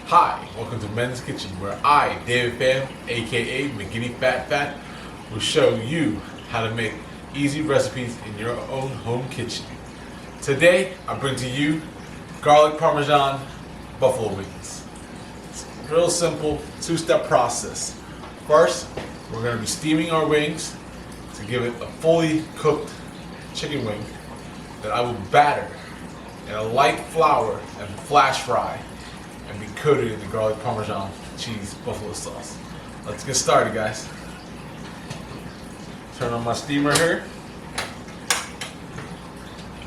Hi, welcome to Men's Kitchen, where I, David Pham, aka Mcgiddyphatfat, will show you how to make easy recipes in your own home kitchen. Today, I bring to you garlic parmesan buffalo wings. It's a real simple two-step process. First, we're going to be steaming our wings to give it a fully cooked chicken wing that I will batter in a light flour and flash fry and be coated in the garlic parmesan cheese buffalo sauce. Let's get started, guys. Turn on my steamer here.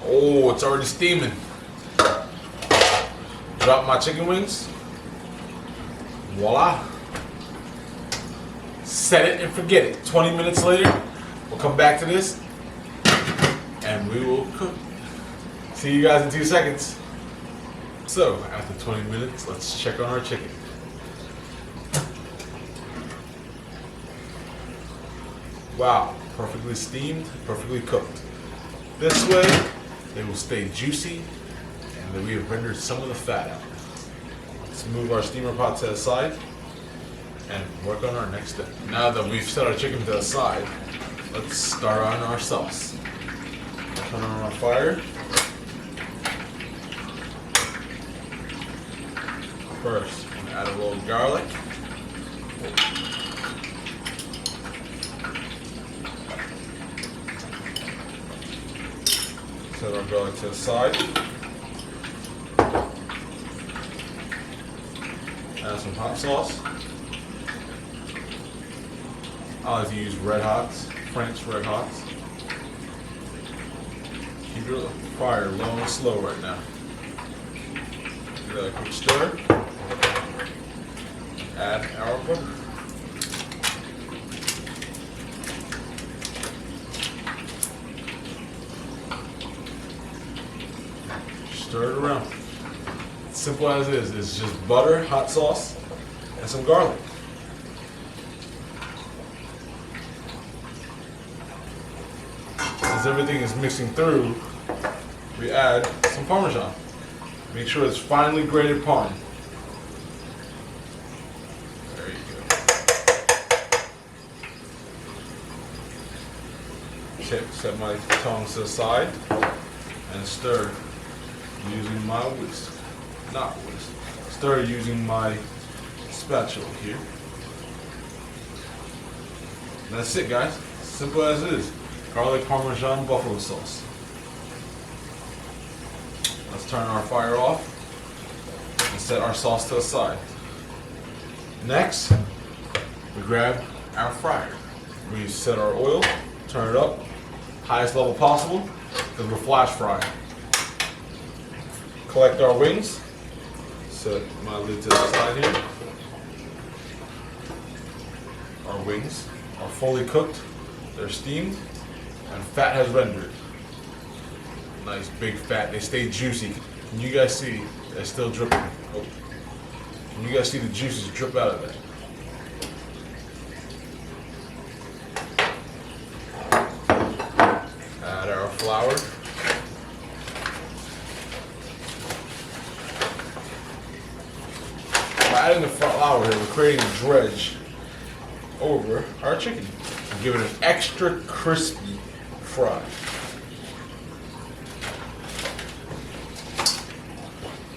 Oh, it's already steaming. Drop my chicken wings. Voila. Set it and forget it. 20 minutes later, we'll come back to this and we will cook. See you guys in 2 seconds. So, after 20 minutes, let's check on our chicken. Wow, perfectly steamed, perfectly cooked. This way, they will stay juicy and then we have rendered some of the fat out. Let's move our steamer pot to the side and work on our next step. Now that we've set our chicken to the side, let's start on our sauce. Turn on our fire. First, I'm gonna add a little garlic. Set our garlic to the side. Add some hot sauce. I like to use Red Hots, Frank's Red Hots. Keep your fire low and slow right now. Give that a quick stir. Add our butter. Stir it around. Simple as it is. It's just butter, hot sauce, and some garlic. As everything is mixing through, we add some Parmesan. Make sure it's finely grated Parm. There you go. Set my tongs to the side and stir using my whisk. Not whisk. Stir using my spatula here. And that's it, guys. Simple as it is. Garlic parmesan buffalo sauce. Let's turn our fire off and set our sauce to the side. Next, we grab our fryer. We set our oil, turn it up, highest level possible, because we're flash frying. Collect our wings. Set my lid to the side here. Our wings are fully cooked. They're steamed and fat has rendered. Nice big fat. They stay juicy. Can you guys see they're still dripping? Oh. Can you guys see the juices drip out of that? Add our flour. By adding the flour here, we're creating a dredge over our chicken and give it an extra crispy fry.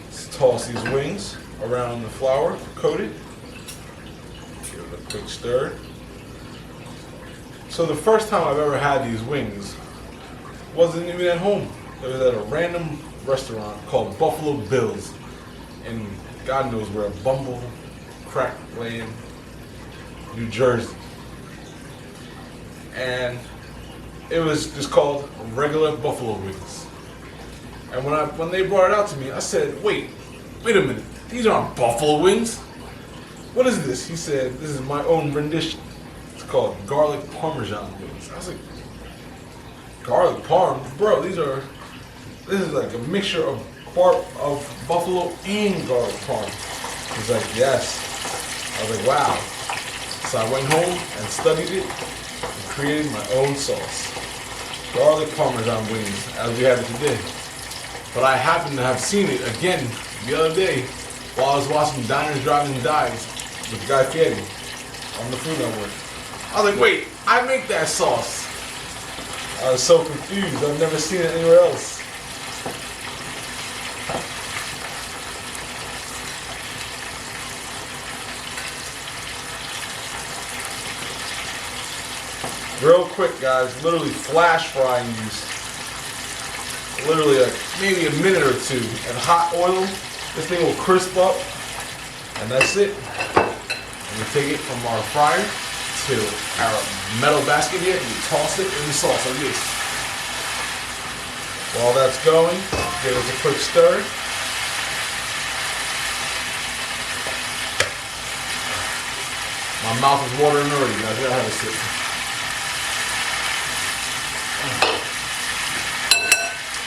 Let's toss these wings around the flour, coated. Give it a quick stir. So the first time I've ever had these wings wasn't even at home. It was at a random restaurant called Buffalo Bill's in God knows where, Bumble Crack Lane, New Jersey. And it was just called regular buffalo wings. And when they brought it out to me, I said, wait a minute, these aren't buffalo wings. What is this? He said, this is my own rendition. It's called garlic parmesan wings. I was like, garlic parm? Bro, this is like a mixture of buffalo and garlic parm. He's like, yes. I was like, wow. So I went home and studied it and created my own sauce. Garlic parmesan wings, as we have it today. But I happened to have seen it again the other day while I was watching Diners, Drive-In Dives with Guy Fieri on the Food Network. I was like, wait, I make that sauce. I was so confused. I've never seen it anywhere else. Real quick, guys, literally flash frying these. Literally like maybe a minute or two in hot oil. This thing will crisp up, and that's it. And we take it from our fryer to our metal basket here, and we toss it in the sauce like this. While that's going, give it a quick stir. My mouth is watering already, guys. You gotta have a sip.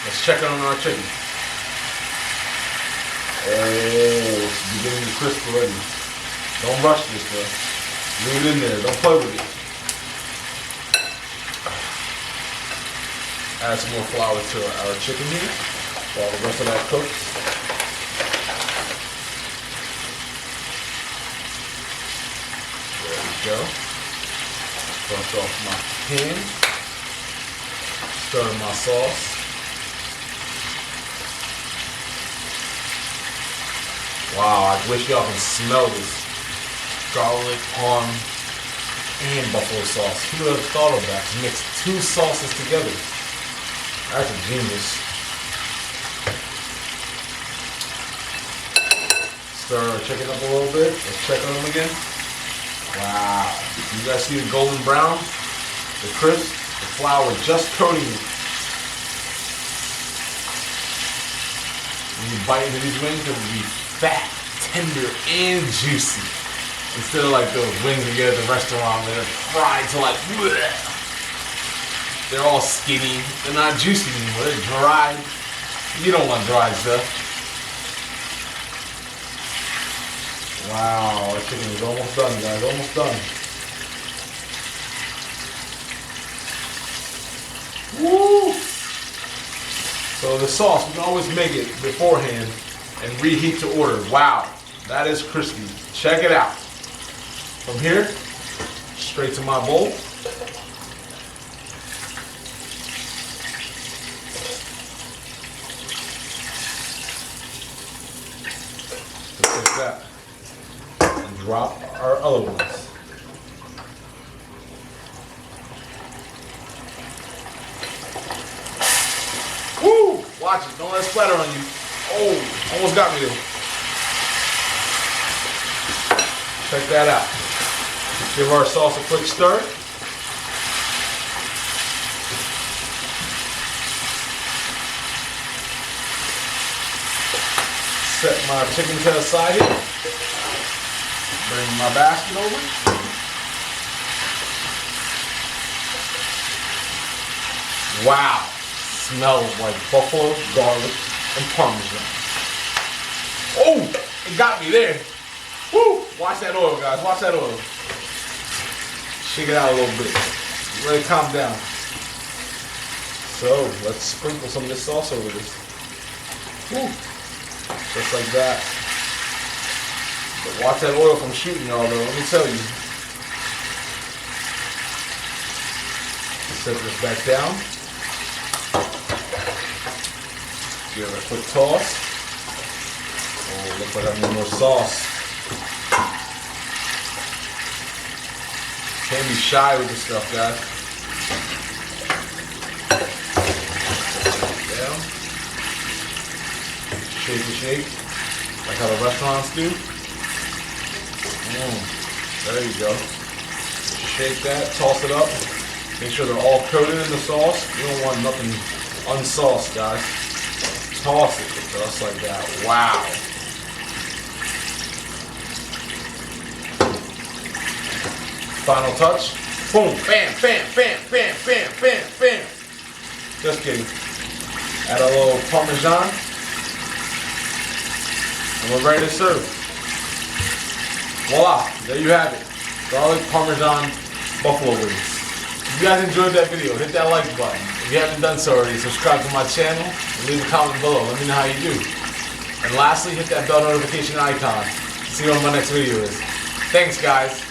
Let's check on our chicken. Oh, it's beginning to crisp already. Don't rush this, bro. Leave it in there. Don't play with it. Add some more flour to our chicken here while the rest of that cooks. There we go. Brush off my pan. Stir my sauce. Wow, I wish y'all can smell this garlic, parm, and buffalo sauce. Who would have thought of that? To mix two sauces together. That's a genius. Stir our chicken up a little bit. Let's check on them again. Wow. You guys see the golden brown? The crisp? The flour just coating it. When you bite into these wings, it will be fat, tender, and juicy. Instead of like those wings you get at the restaurant that are fried to like, bleh. They're all skinny. They're not juicy anymore. They're dry. You don't want dry stuff. Wow, our chicken is almost done, guys. Almost done. Woo! So the sauce, we can always make it beforehand and reheat to order. Wow, that is crispy. Check it out. From here, straight to my bowl. Just like that. And drop our other ones. Woo! Watch it, don't let it splatter on you. Oh, almost got me there. Check that out. Give our sauce a quick stir. Set my chicken to the side here. Bring my basket over. Wow. Smells like buffalo, garlic, and parmesan. Oh, it got me there. Woo! Watch that oil, guys. Watch that oil. Shake it out a little bit. Let it calm down. So, let's sprinkle some of this sauce over this. Woo! Just like that. But watch that oil from shooting, y'all, though. Let me tell you. Set this back down. Give it a quick toss. Oh, looks like I need more sauce. Can't be shy with this stuff, guys. Down. Shake and shake. Like how the restaurants do. There you go. Shake that, toss it up. Make sure they're all coated in the sauce. You don't want nothing unsauced, guys. Toss it just like that. Wow. Final touch. Boom. Bam, bam, bam, bam, bam, bam, bam. Just kidding. Add a little parmesan. And we're ready to serve. Voila. There you have it. Garlic parmesan buffalo wings. If you guys enjoyed that video, hit that like button. If you haven't done so already, subscribe to my channel and leave a comment below. Let me know how you do. And lastly, hit that bell notification icon to see what my next video is. Thanks, guys.